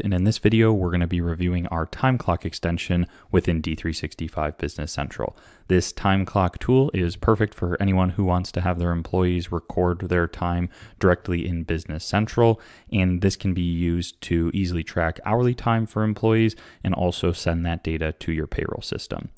And in this video, we're going to be reviewing our time clock extension within D365 Business Central. This time clock tool is perfect for anyone who wants to have their employees record their time directly in Business Central. And this can be used to easily track hourly time for employees and also send that data to your payroll system.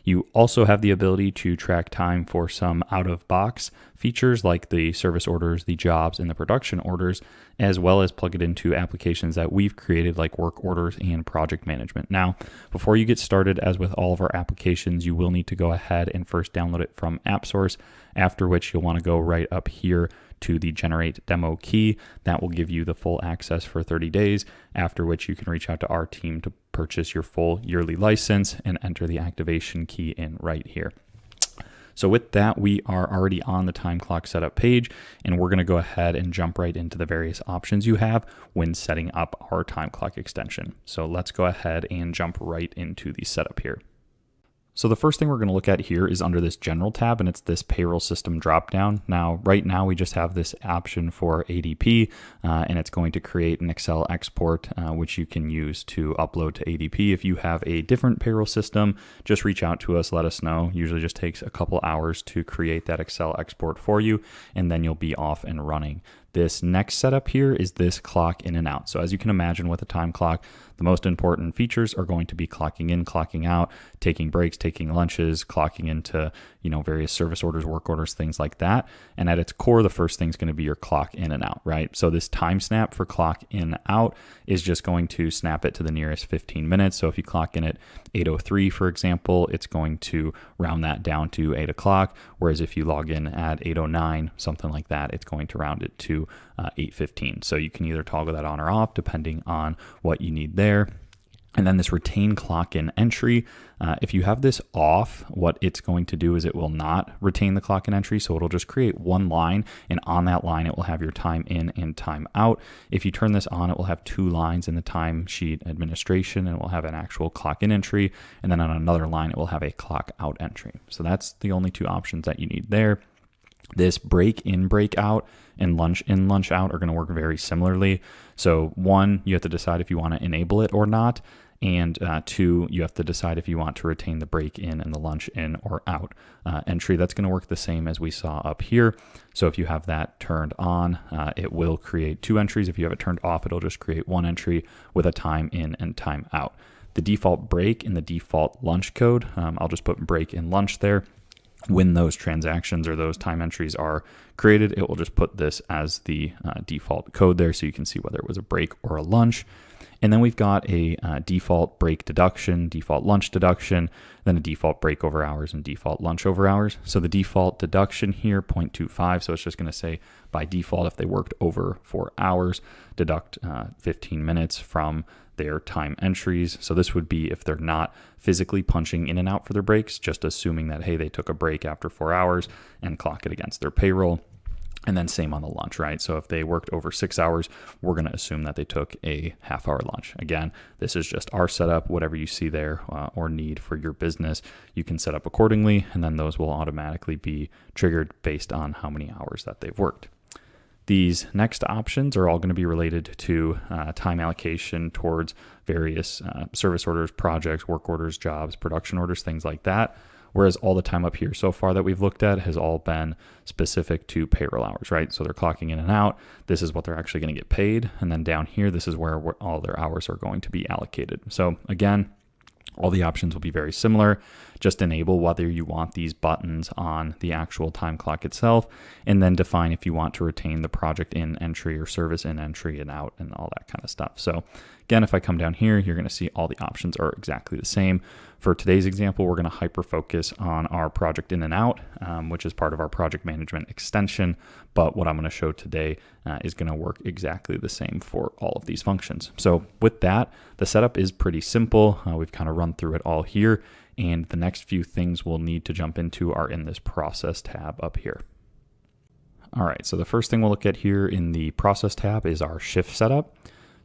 You also have the ability to track time for some out-of-box features like the service orders, the jobs, and the production orders, as well as plug it into applications that we've created like work orders and project management. Now, before you get started, as with all of our applications, you will need to go ahead and first download it from AppSource, after which you'll want to go right up here to the generate demo key. That will give you the full access for 30 days, after which you can reach out to our team to purchase your full yearly license and enter the activation key in right here. So with that, we are already on the time clock setup page, and we're going to go ahead and jump right into the various options you have when setting up our time clock extension. So let's go ahead and jump right into the setup here. So the first thing we're going to look at here is under this general tab, and it's this payroll system dropdown. Now, right now we just have this option for ADP, and it's going to create an Excel export, which you can use to upload to ADP. If you have a different payroll system, just reach out to us, let us know. Usually just takes a couple hours to create that Excel export for you, and then you'll be off and running. This next setup here is this clock in and out. So as you can imagine with a time clock, the most important features are going to be clocking in, clocking out, taking breaks, taking lunches, clocking into, various service orders, work orders, things like that. And at its core, the first thing is going to be your clock in and out, right? So this time snap for clock in out is just going to snap it to the nearest 15 minutes. So if you clock in at 8:03, for example, it's going to round that down to 8 o'clock. Whereas if you log in at 8:09, something like that, it's going to round it to 8:15. So you can either toggle that on or off depending on what you need there. And then this retain clock in entry, if you have this off, what it's going to do is it will not retain the clock in entry. So it'll just create one line, and on that line, it will have your time in and time out. If you turn this on, it will have two lines in the timesheet administration, and it will have an actual clock in entry. And then on another line, it will have a clock out entry. So that's the only two options that you need there. This break in, break out, and lunch in, lunch out are going to work very similarly. So one, you have to decide if you want to enable it or not. And two, you have to decide if you want to retain the break in and the lunch in or out entry. That's going to work the same as we saw up here. So if you have that turned on, it will create two entries. If you have it turned off, it'll just create one entry with a time in and time out. The default break and the default lunch code, I'll just put break in lunch there. When those transactions or those time entries are created, it will just put this as the default code there so you can see whether it was a break or a lunch. And then we've got a default break deduction, default lunch deduction, then a default break over hours and default lunch over hours. So the default deduction here, 0.25. So it's just going to say by default, if they worked over 4 hours, deduct 15 minutes from their time entries. So this would be if they're not physically punching in and out for their breaks, just assuming that, hey, they took a break after 4 hours and clock it against their payroll. And then same on the lunch, right? So if they worked over 6 hours, we're going to assume that they took a half-hour lunch. Again, this is just our setup. Whatever you see there or need for your business, you can set up accordingly, and then those will automatically be triggered based on how many hours that they've worked. These next options are all going to be related to time allocation towards various service orders, projects, work orders, jobs, production orders, things like that. Whereas all the time up here so far that we've looked at has all been specific to payroll hours, right? So they're clocking in and out. This is what they're actually going to get paid. And then down here, this is where all their hours are going to be allocated. So again, all the options will be very similar. Just enable whether you want these buttons on the actual time clock itself, and then define if you want to retain the project in entry or service in entry and out and all that kind of stuff. So again, if I come down here, you're going to see all the options are exactly the same. For today's example, we're going to hyper focus on our project in and out, which is part of our project management extension. But what I'm going to show today is going to work exactly the same for all of these functions. So with that, the setup is pretty simple. We've kind of run through it all here. And the next few things we'll need to jump into are in this process tab up here. All right, so the first thing we'll look at here in the process tab is our shift setup.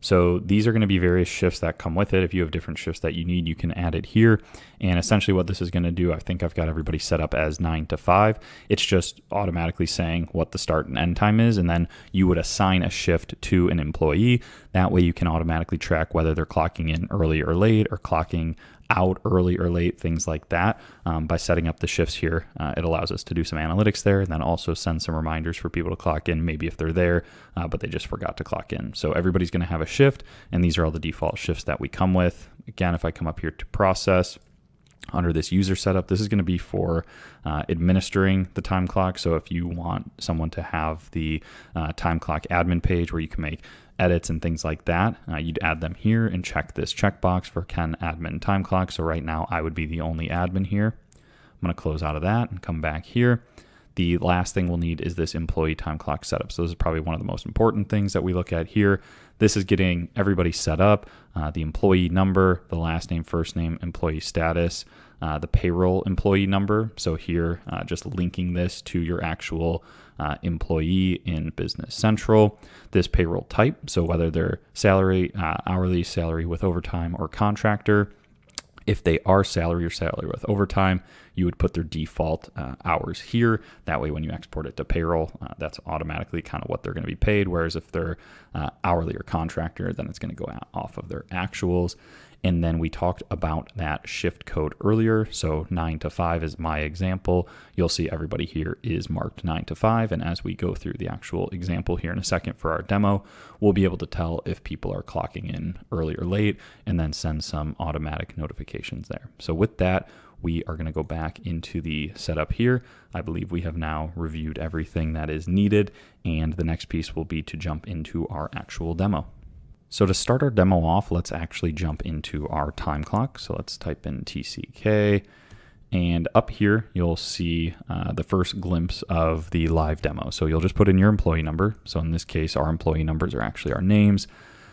So these are going to be various shifts that come with it. If you have different shifts that you need, you can add it here. And essentially what this is going to do, I think I've got everybody set up as 9 to 5. It's just automatically saying what the start and end time is. And then you would assign a shift to an employee. That way you can automatically track whether they're clocking in early or late or clocking out early or late, things like that. By setting up the shifts here, it allows us to do some analytics there, and then also send some reminders for people to clock in, maybe if they're there, but they just forgot to clock in. So everybody's going to have a shift, and these are all the default shifts that we come with. Again, if I come up here to process, under this user setup, this is going to be for administering the time clock. So if you want someone to have the time clock admin page where you can make edits and things like that, you'd add them here and check this checkbox for can admin time clock. So right now I would be the only admin here. I'm going to close out of that and come back here. The last thing we'll need is this employee time clock setup. So this is probably one of the most important things that we look at here. This is getting everybody set up, the employee number, the last name, first name, employee status, the payroll employee number. So here, just linking this to your actual employee in Business Central, this payroll type. So whether they're salary, hourly, salary with overtime, or contractor. If they are salary or salary with overtime, you would put their default hours here. That way, when you export it to payroll, that's automatically kind of what they're going to be paid. Whereas if they're hourly or contractor, then it's going to go off of their actuals. And then we talked about that shift code earlier. So 9 to 5 is my example. You'll see everybody here is marked 9 to 5. And as we go through the actual example here in a second for our demo, we'll be able to tell if people are clocking in early or late and then send some automatic notifications there. So with that, we are going to go back into the setup here. I believe we have now reviewed everything that is needed. And the next piece will be to jump into our actual demo. So to start our demo off, let's actually jump into our time clock. So let's type in TCK, and up here, you'll see the first glimpse of the live demo. So you'll just put in your employee number. So in this case, our employee numbers are actually our names.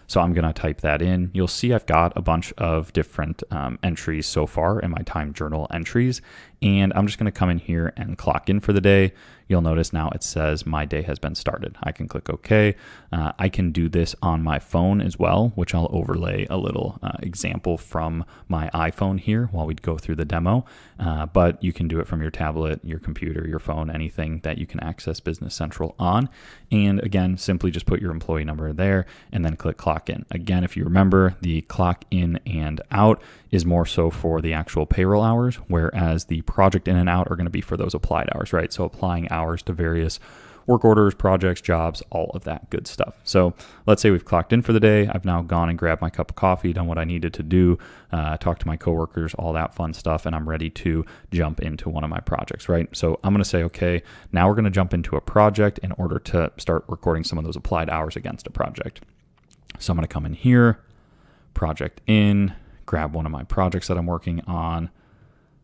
So I'm going to type that in. You'll see I've got a bunch of different entries so far in my time journal entries, and I'm just going to come in here and clock in for the day. You'll notice now it says my day has been started. I can click OK. I can do this on my phone as well, which I'll overlay a little example from my iPhone here while we go through the demo. But you can do it from your tablet, your computer, your phone, anything that you can access Business Central on. And again, simply just put your employee number there and then click clock in. Again, if you remember, the clock in and out is more so for the actual payroll hours, whereas the project in and out are going to be for those applied hours, right? So applying hours to various work orders, projects, jobs, all of that good stuff. So let's say we've clocked in for the day. I've now gone and grabbed my cup of coffee, done what I needed to do, talk to my coworkers, all that fun stuff, and I'm ready to jump into one of my projects, right? So I'm going to say, okay, now we're going to jump into a project in order to start recording some of those applied hours against a project. So I'm going to come in here, project in, grab one of my projects that I'm working on,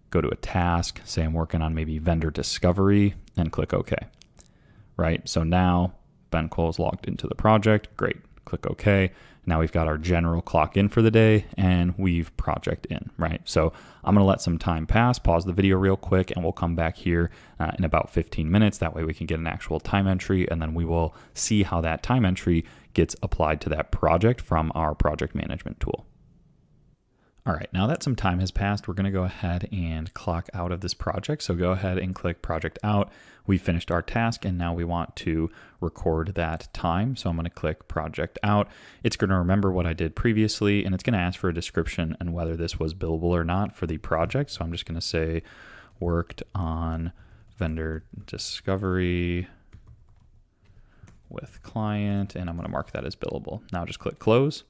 go to a task, say I'm working on maybe vendor discovery, and click OK. Right, so now Ben Cole is logged into the project. Great, click OK. Now we've got our general clock in for the day, and we've project in, right? So I'm gonna let some time pass, pause the video real quick, and we'll come back here in about 15 minutes. That way we can get an actual time entry, and then we will see how that time entry gets applied to that project from our project management tool. All right, now that some time has passed, we're gonna go ahead and clock out of this project. So go ahead and click project out. We finished our task, and now we want to record that time. So I'm gonna click project out. It's gonna remember what I did previously, and it's gonna ask for a description and whether this was billable or not for the project. So I'm just gonna say worked on vendor discovery with client, and I'm gonna mark that as billable. Now just click close.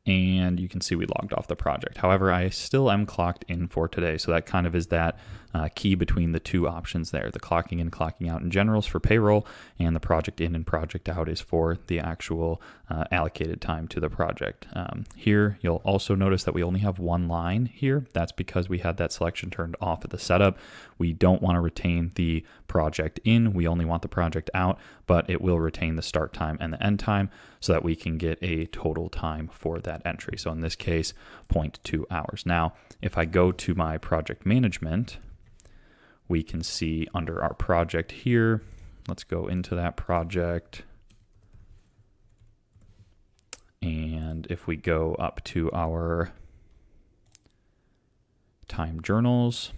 And you can see we logged off the project. However, I still am clocked in for today. So that kind of is that key between the two options there. The clocking in, clocking out in general is for payroll, and the project in and project out is for the actual allocated time to the project. Here, you'll also notice that we only have one line here. That's because we had that selection turned off at the setup. We don't want to retain the project in. We only want the project out, but it will retain the start time and the end time so that we can get a total time for that entry. So in this case, 0.2 hours. Now, if I go to my project management, we can see under our project here, let's go into that project. And And if we go up to our time journals,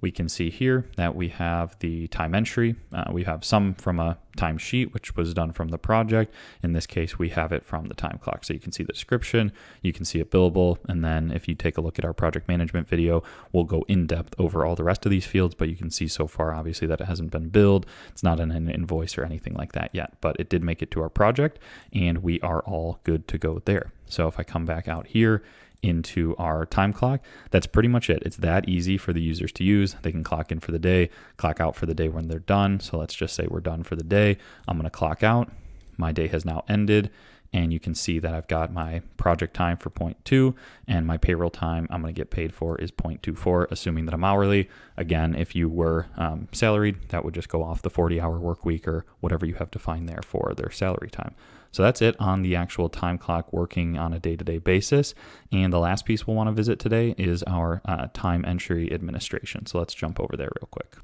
we can see here that we have the time entry. We have some from a timesheet, which was done from the project. In this case, we have it from the time clock. So you can see the description, you can see it billable. And then if you take a look at our project management video, we'll go in depth over all the rest of these fields, but you can see so far, obviously, that it hasn't been billed. It's not an invoice or anything like that yet, but it did make it to our project and we are all good to go there. So if I come back out here into our time clock, that's pretty much it. It's that easy for the users to use. They can clock in for the day, clock out for the day when they're done. So let's just say we're done for the day. I'm going to clock out. My day has now ended. And you can see that I've got my project time for 0.2 and my payroll time I'm going to get paid for is 0.24, assuming that I'm hourly. Again, if you were salaried, that would just go off the 40-hour work week or whatever you have defined there for their salary time. So that's it on the actual time clock working on a day-to-day basis. And the last piece we'll want to visit today is our time entry administration. So let's jump over there real quick.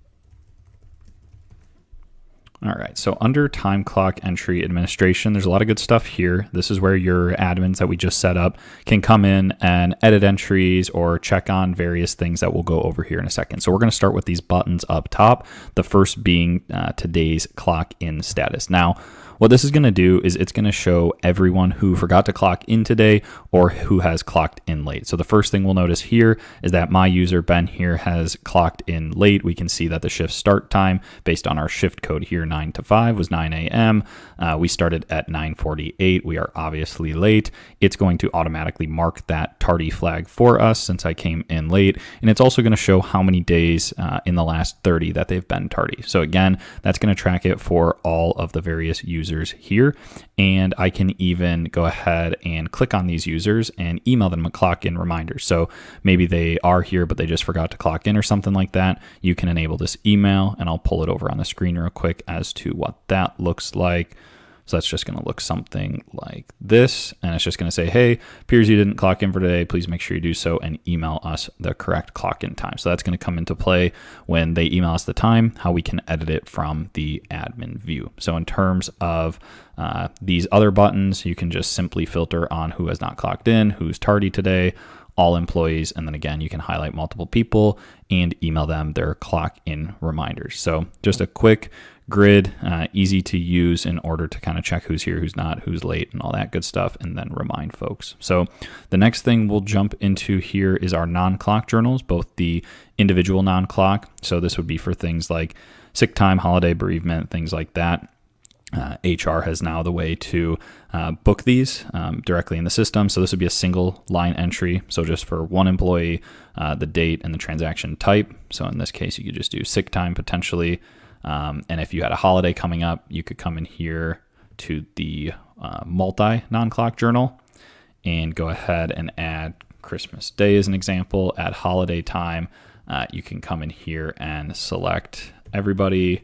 All right, so under time clock entry administration, there's a lot of good stuff here. This is where your admins that we just set up can come in and edit entries or check on various things that we'll go over here in a second. So we're going to start with these buttons up top, the first being today's clock in status. Now, what this is going to do is it's going to show everyone who forgot to clock in today or who has clocked in late. So the first thing we'll notice here is that my user Ben here has clocked in late. We can see that the shift start time based on our shift code here, 9 to 5 was 9 a.m. We started at 9:48. We are obviously late. It's going to automatically mark that tardy flag for us since I came in late. And it's also going to show how many days in the last 30 that they've been tardy. So again, that's going to track it for all of the various users here, and I can even go ahead and click on these users and email them a clock in reminder. So maybe they are here but they just forgot to clock in or something like that. You can enable this email, and I'll pull it over on the screen real quick as to what that looks like. So that's just going to look something like this. And it's just going to say, hey, appears you didn't clock in for today. Please make sure you do so and email us the correct clock in time. So that's going to come into play when they email us the time, how we can edit it from the admin view. So in terms of these other buttons, you can just simply filter on who has not clocked in, who's tardy today, all employees. And then again, you can highlight multiple people and email them their clock in reminders. So just a quick grid, easy to use in order to kind of check who's here, who's not, who's late, and all that good stuff, and then remind folks. So the next thing we'll jump into here is our non-clock journals, both the individual non-clock. So this would be for things like sick time, holiday, bereavement, things like that. HR has now the way to book these directly in the system. So this would be a single line entry. So just for one employee, the date and the transaction type. So in this case, you could just do sick time potentially. And if you had a holiday coming up, you could come in here to the multi non-clock journal and go ahead and add Christmas Day as an example. At holiday time, you can come in here and select everybody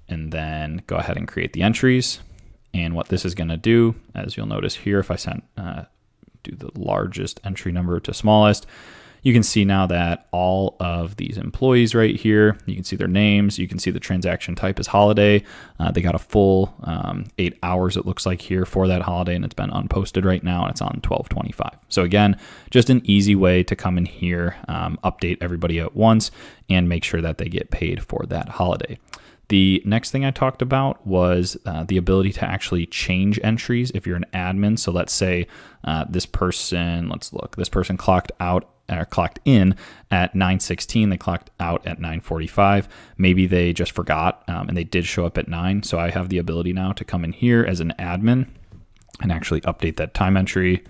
and then go ahead and create the entries. And what this is going to do, as you'll notice here, if I do the largest entry number to smallest, you can see now that all of these employees right here, you can see their names, you can see the transaction type is holiday. They got a full 8 hours, it looks like here, for that holiday, and it's been unposted right now, and it's on 12/25. So again, just an easy way to come in here, update everybody at once, and make sure that they get paid for that holiday. The next thing I talked about was the ability to actually change entries if you're an admin. So let's say this person, this person clocked in at 9:16. They clocked out at 9:45. Maybe they just forgot and they did show up at 9. So I have the ability now to come in here as an admin and actually update that time entry,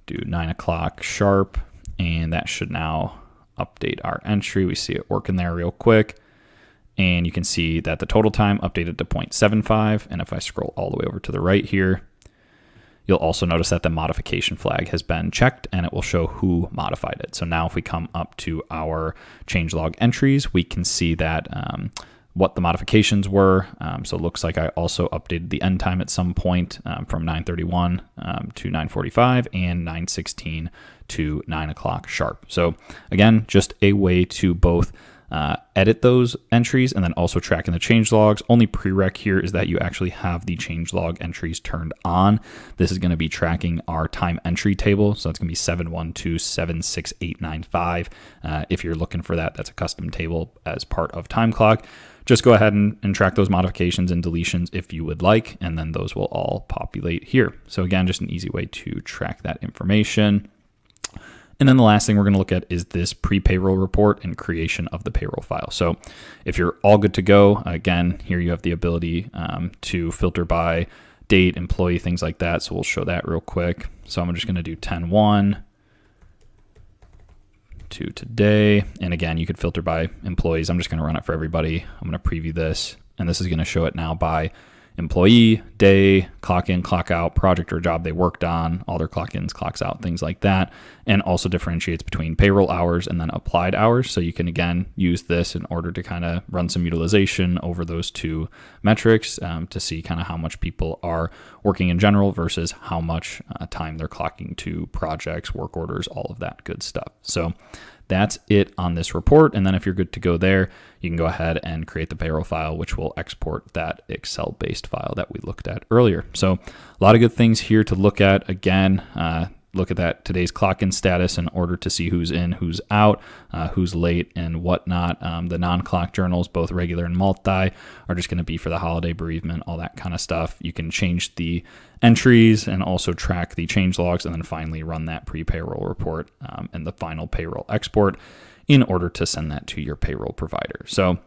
do 9 o'clock sharp, and that should now update our entry. We see it working there real quick. And you can see that the total time updated to 0.75. And if I scroll all the way over to the right here, you'll also notice that the modification flag has been checked and it will show who modified it. So now if we come up to our changelog entries, we can see that what the modifications were. So it looks like I also updated the end time at some point from 9:31 to 9:45 and 9:16 to 9 o'clock sharp. So again, just a way to both edit those entries and then also track in the change logs. Only prereq here is that you actually have the change log entries turned on. This is going to be tracking our time entry table. So it's going to be 712766895. If you're looking for that, that's a custom table as part of time clock. Just go ahead and track those modifications and deletions if you would like, and then those will all populate here. So again, just an easy way to track that information. And then the last thing we're going to look at is this pre-payroll report and creation of the payroll file. So if you're all good to go, again, here you have the ability to filter by date, employee, things like that. So we'll show that real quick. So I'm just going to do 10/1 to today. And again, you could filter by employees. I'm just going to run it for everybody. I'm going to preview this, and this is going to show it now by employee, day, clock in, clock out, project or job they worked on, all their clock ins, clocks out, things like that. And also differentiates between payroll hours and then applied hours. So you can, again, use this in order to kind of run some utilization over those two metrics to see kind of how much people are working in general versus how much time they're clocking to projects, work orders, all of that good stuff. So that's it on this report. And then if you're good to go there, you can go ahead and create the payroll file, which will export that Excel-based file that we looked at earlier. So a lot of good things here to look at. Again, look at that today's clock in status in order to see who's in, who's out, who's late and whatnot. The non-clock journals, both regular and multi, are just going to be for the holiday, bereavement, all that kind of stuff. You can change the entries and also track the change logs, and then finally run that pre-payroll report and the final payroll export in order to send that to your payroll provider. So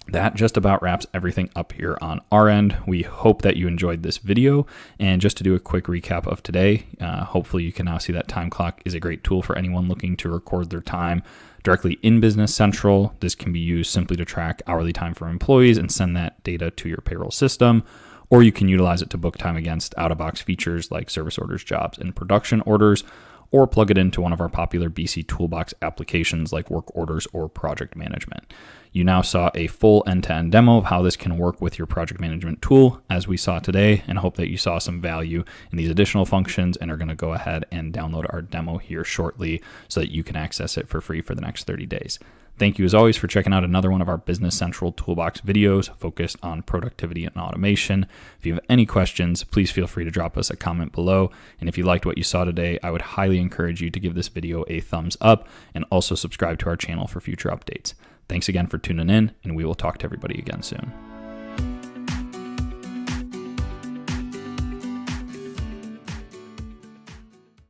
that just about wraps everything up here on our end. We hope that you enjoyed this video. And just to do a quick recap of today, hopefully you can now see that time clock is a great tool for anyone looking to record their time directly in Business Central. This can be used simply to track hourly time for employees and send that data to your payroll system. Or you can utilize it to book time against out-of-box features like service orders, jobs, and production orders, or plug it into one of our popular BC Toolbox applications like work orders or project management. You now saw a full end-to-end demo of how this can work with your project management tool, as we saw today, and hope that you saw some value in these additional functions and are going to go ahead and download our demo here shortly so that you can access it for free for the next 30 days. Thank you as always for checking out another one of our Business Central Toolbox videos focused on productivity and automation. If you have any questions, please feel free to drop us a comment below. And if you liked what you saw today, I would highly encourage you to give this video a thumbs up and also subscribe to our channel for future updates. Thanks again for tuning in, and we will talk to everybody again soon.